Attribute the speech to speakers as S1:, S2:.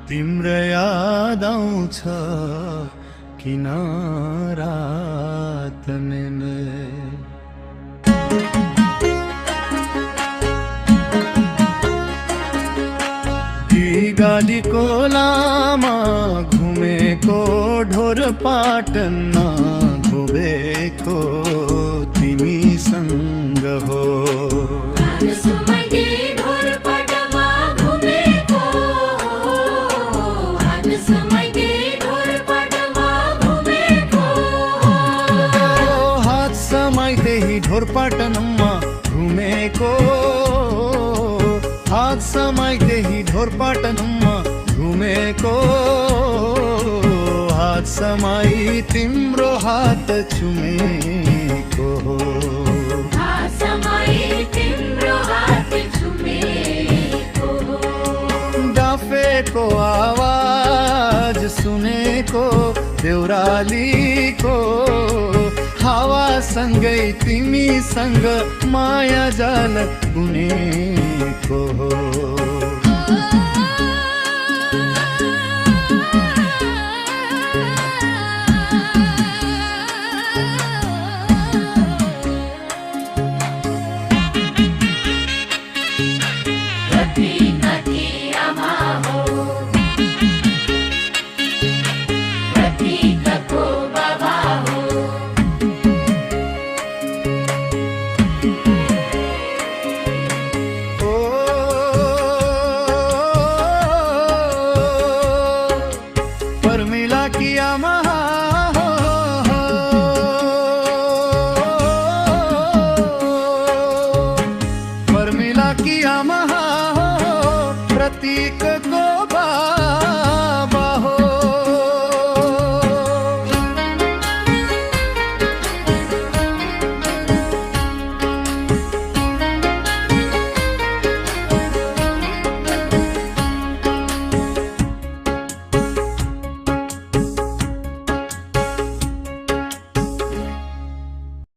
S1: तिम्रो याद आउँछ किन रात गाडीको लामा घुमेको ढोर पाटनमा घुमेको तिमीसँग हो। ढोरपाटनमा घुमेको हात समाइदेखि ढोरपाटनमा घुमेको हात समाई तिम्रो हात छुमेको डाफेको आवाज सुनेको देउरालीको हावासँगै तिमीसँग माया जाल बुनेको हो। प्रतीक को